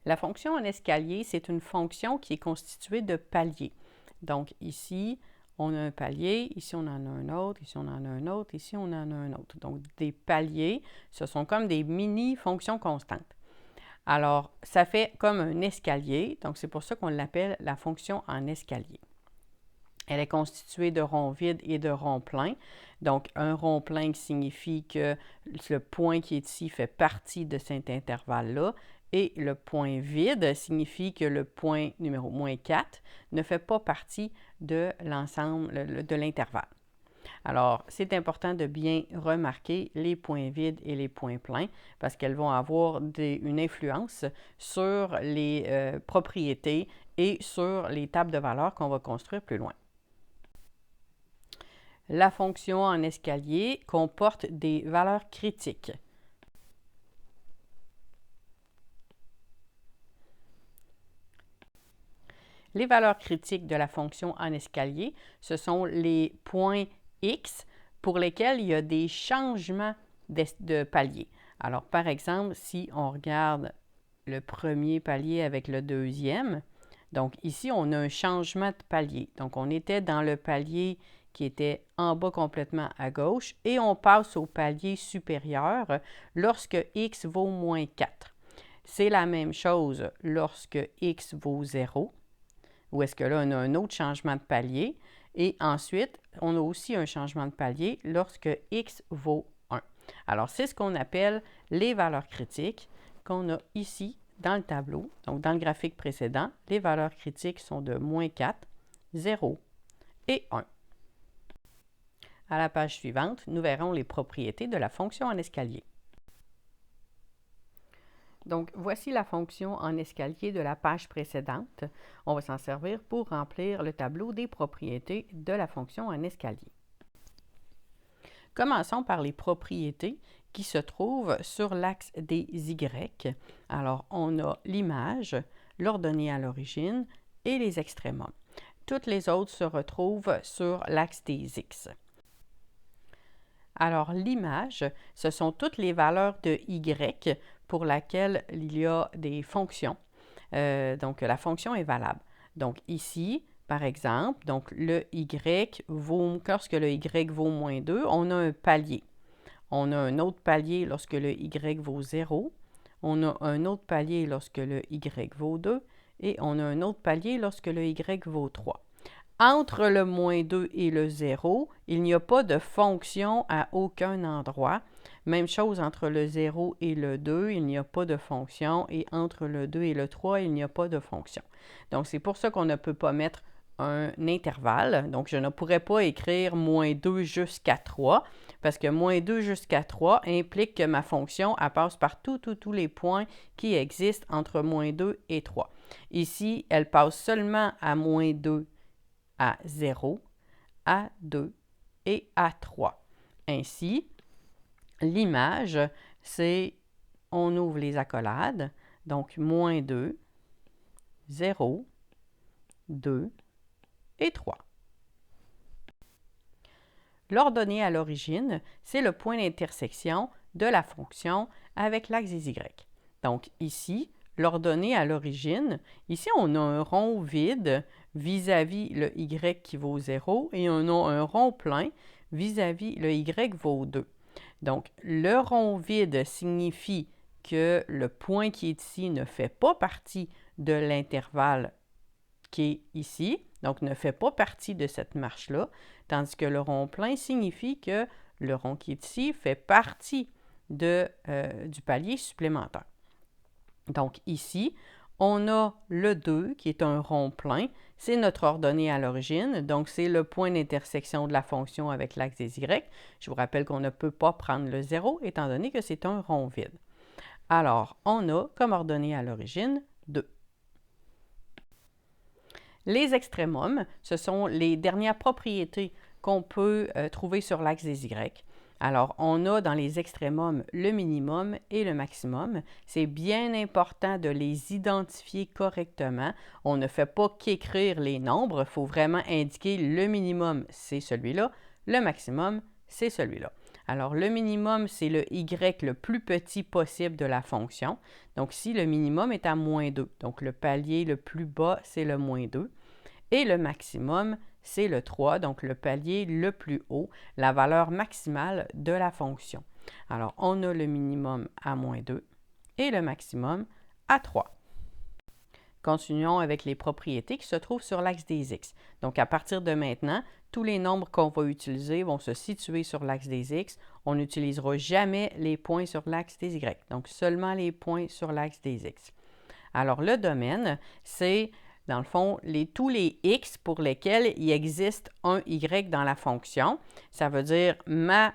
La fonction en escalier, c'est une fonction qui est constituée de paliers. Donc ici, on a un palier, ici on en a un autre, ici on en a un autre, ici on en a un autre. Donc des paliers, ce sont comme des mini-fonctions constantes. Alors, ça fait comme un escalier, donc c'est pour ça qu'on l'appelle la fonction en escalier. Elle est constituée de ronds vides et de ronds pleins. Donc, un rond plein qui signifie que le point qui est ici fait partie de cet intervalle-là. Et le point vide signifie que le point numéro -4 ne fait pas partie de l'ensemble de l'intervalle. Alors, c'est important de bien remarquer les points vides et les points pleins parce qu'elles vont avoir une influence sur les propriétés et sur les tables de valeurs qu'on va construire plus loin. La fonction en escalier comporte des valeurs critiques. Les valeurs critiques de la fonction en escalier, ce sont les points x pour lesquels il y a des changements de palier. Alors, par exemple, si on regarde le premier palier avec le deuxième, donc ici, on a un changement de palier. Donc, on était dans le palier qui était en bas complètement à gauche et on passe au palier supérieur lorsque x vaut -4. C'est la même chose lorsque x vaut 0. Ou est-ce que là, on a un autre changement de palier? Et ensuite, on a aussi un changement de palier lorsque x vaut 1. Alors, c'est ce qu'on appelle les valeurs critiques qu'on a ici dans le tableau. Donc, dans le graphique précédent, les valeurs critiques sont de -4, 0 et 1. À la page suivante, nous verrons les propriétés de la fonction en escalier. Donc, voici la fonction en escalier de la page précédente. On va s'en servir pour remplir le tableau des propriétés de la fonction en escalier. Commençons par les propriétés qui se trouvent sur l'axe des Y. Alors, on a l'image, l'ordonnée à l'origine et les extrémums. Toutes les autres se retrouvent sur l'axe des X. Alors, l'image, ce sont toutes les valeurs de Y pour laquelle il y a des fonctions. Donc, la fonction est valable. Donc, ici, par exemple, donc le Y vaut, lorsque le Y vaut -2, on a un palier. On a un autre palier lorsque le Y vaut 0. On a un autre palier lorsque le Y vaut 2. Et on a un autre palier lorsque le Y vaut 3. Entre le -2 et le 0, il n'y a pas de fonction à aucun endroit. Même chose entre le 0 et le 2, il n'y a pas de fonction. Et entre le 2 et le 3, il n'y a pas de fonction. Donc, c'est pour ça qu'on ne peut pas mettre un intervalle. Donc, je ne pourrais pas écrire -2 jusqu'à 3, parce que -2 jusqu'à 3 implique que ma fonction, elle passe par tous les points qui existent entre -2 et 3. Ici, elle passe seulement à -2 à 0, à 2 et à 3. Ainsi, l'image, c'est, on ouvre les accolades, donc -2, 0, 2 et 3. L'ordonnée à l'origine, c'est le point d'intersection de la fonction avec l'axe des Y. Donc ici, l'ordonnée à l'origine, ici on a un rond vide vis-à-vis le Y qui vaut 0 et on a un rond plein vis-à-vis le Y vaut 2. Donc le rond vide signifie que le point qui est ici ne fait pas partie de l'intervalle qui est ici, donc ne fait pas partie de cette marche-là, tandis que le rond plein signifie que le rond qui est ici fait partie du palier supplémentaire. Donc ici, on a le 2 qui est un rond plein, c'est notre ordonnée à l'origine, donc c'est le point d'intersection de la fonction avec l'axe des Y. Je vous rappelle qu'on ne peut pas prendre le 0 étant donné que c'est un rond vide. Alors, on a comme ordonnée à l'origine 2. Les extrémums, ce sont les dernières propriétés qu'on peut trouver sur l'axe des Y. Alors, on a dans les extrémums le minimum et le maximum. C'est bien important de les identifier correctement. On ne fait pas qu'écrire les nombres. Il faut vraiment indiquer le minimum, c'est celui-là. Le maximum, c'est celui-là. Alors, le minimum, c'est le y le plus petit possible de la fonction. Donc, ici, le minimum est à moins 2. Donc, le palier le plus bas, c'est le moins 2. Et le maximum, c'est le 3, donc le palier le plus haut, la valeur maximale de la fonction. Alors, on a le minimum à moins 2 et le maximum à 3. Continuons avec les propriétés qui se trouvent sur l'axe des x. Donc, à partir de maintenant, tous les nombres qu'on va utiliser vont se situer sur l'axe des x. On n'utilisera jamais les points sur l'axe des y, donc seulement les points sur l'axe des x. Alors, le domaine, c'est, dans le fond, tous les x pour lesquels il existe un y dans la fonction. Ça veut dire ma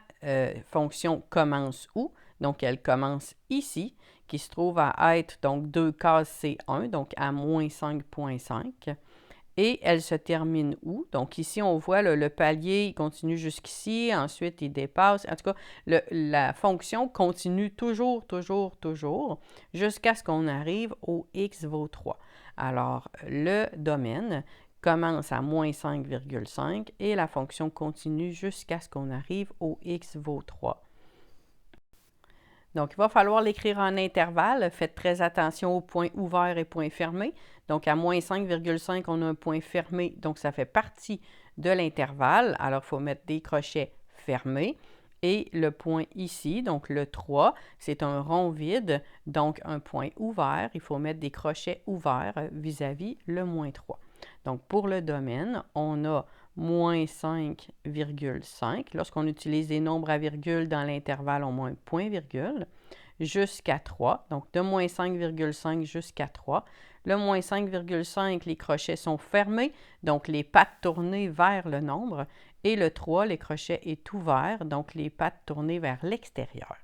fonction commence où? Donc, elle commence ici, qui se trouve à être donc 2 cases C1, donc à moins 5,5. Et elle se termine où? Donc ici, on voit le palier, il continue jusqu'ici, ensuite il dépasse. En tout cas, la fonction continue toujours, jusqu'à ce qu'on arrive au x vaut 3. Alors, le domaine commence à moins 5,5 et la fonction continue jusqu'à ce qu'on arrive au x vaut 3. Donc, il va falloir l'écrire en intervalle. Faites très attention aux points ouverts et points fermés. Donc, à moins 5,5, on a un point fermé, donc ça fait partie de l'intervalle. Alors, il faut mettre des crochets fermés. Et le point ici, donc le 3, c'est un rond vide, donc un point ouvert. Il faut mettre des crochets ouverts vis-à-vis le moins 3. Donc, pour le domaine, on a moins 5,5. Lorsqu'on utilise des nombres à virgule dans l'intervalle, on met un point virgule jusqu'à 3. Donc, de moins 5,5 jusqu'à 3. Le moins 5,5, les crochets sont fermés, donc les pattes tournées vers le nombre. Et le 3, les crochets est ouvert, donc les pattes tournées vers l'extérieur.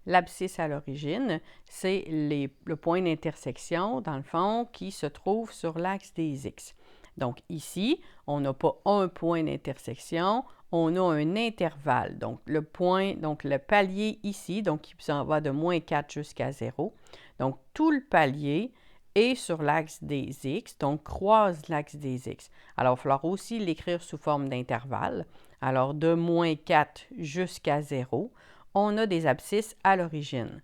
L'abscisse à l'origine, c'est le point d'intersection, dans le fond, qui se trouve sur l'axe des x. Donc ici, on n'a pas un point d'intersection, on a un intervalle. Donc le point, donc le palier ici, donc qui s'en va de moins 4 jusqu'à 0. Donc tout le palier est sur l'axe des x, donc croise l'axe des x. Alors il va falloir aussi l'écrire sous forme d'intervalle. Alors de moins 4 jusqu'à 0, on a des abscisses à l'origine.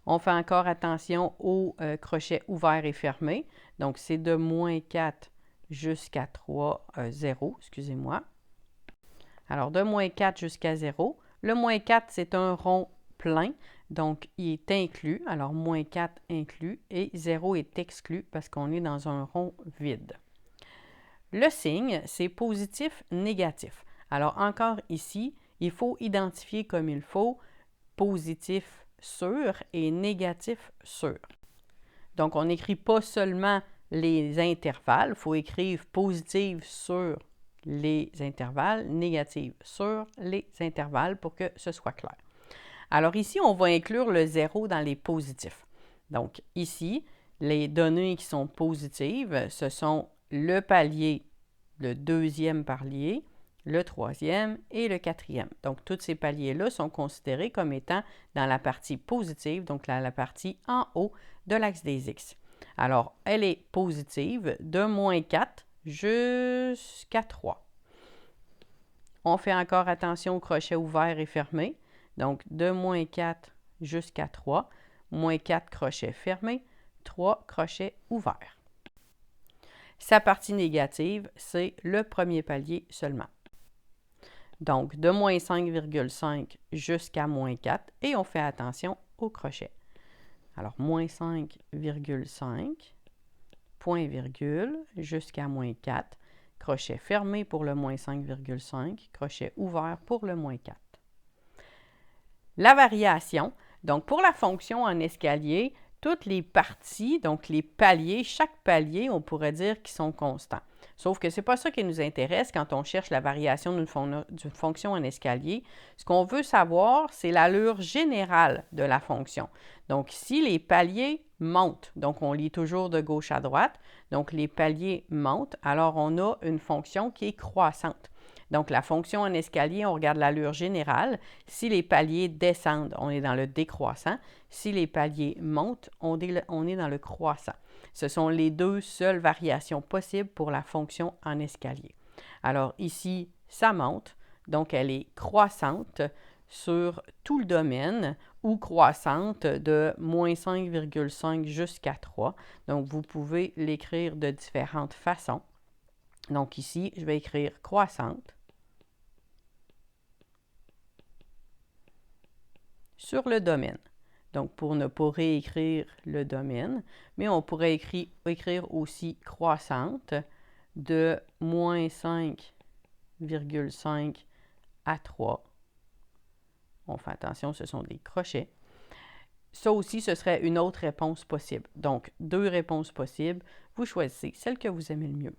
On fait encore attention aux crochets ouverts et fermés. Donc, c'est de moins 4 jusqu'à 0, excusez-moi. Alors, de moins 4 jusqu'à 0. Le moins 4, c'est un rond plein, donc il est inclus. Alors, moins 4 inclus et 0 est exclu parce qu'on est dans un rond vide. Le signe, c'est positif, négatif. Alors, encore ici, il faut identifier comme il faut positif sur et négatif sur. Donc, on n'écrit pas seulement les intervalles, il faut écrire positive sur les intervalles, négative sur les intervalles pour que ce soit clair. Alors ici, on va inclure le 0 dans les positifs. Donc ici, les données qui sont positives, ce sont le palier, le deuxième palier, le troisième et le quatrième. Donc, tous ces paliers-là sont considérés comme étant dans la partie positive, donc la partie en haut de l'axe des x. Alors, elle est positive de moins 4 jusqu'à 3. On fait encore attention aux crochets ouverts et fermés. Donc, de moins 4 jusqu'à 3, moins 4 crochets fermés, 3 crochets ouverts. Sa partie négative, c'est le premier palier seulement. Donc, de moins 5,5 jusqu'à moins 4 et on fait attention au crochet. Alors, moins 5,5, point virgule, jusqu'à moins 4, crochet fermé pour le moins 5,5, crochet ouvert pour le moins 4. La variation, donc pour la fonction en escalier, toutes les parties, donc les paliers, chaque palier, on pourrait dire qu'ils sont constants. Sauf que ce n'est pas ça qui nous intéresse quand on cherche la variation d'une fonction en escalier. Ce qu'on veut savoir, c'est l'allure générale de la fonction. Donc, si les paliers montent, donc on lit toujours de gauche à droite, donc les paliers montent, alors on a une fonction qui est croissante. Donc, la fonction en escalier, on regarde l'allure générale. Si les paliers descendent, on est dans le décroissant. Si les paliers montent, on est dans le croissant. Ce sont les deux seules variations possibles pour la fonction en escalier. Alors ici, ça monte, Donc, elle est croissante sur tout le domaine ou croissante de moins 5,5 jusqu'à 3. Donc, vous pouvez l'écrire de différentes façons. Donc, ici, je vais écrire croissante sur le domaine. Donc, pour ne pas réécrire le domaine, mais on pourrait écrire aussi croissante de moins 5,5 à 3. On fait attention, ce sont des crochets. Ça aussi, ce serait une autre réponse possible. Donc, deux réponses possibles. Vous choisissez celle que vous aimez le mieux.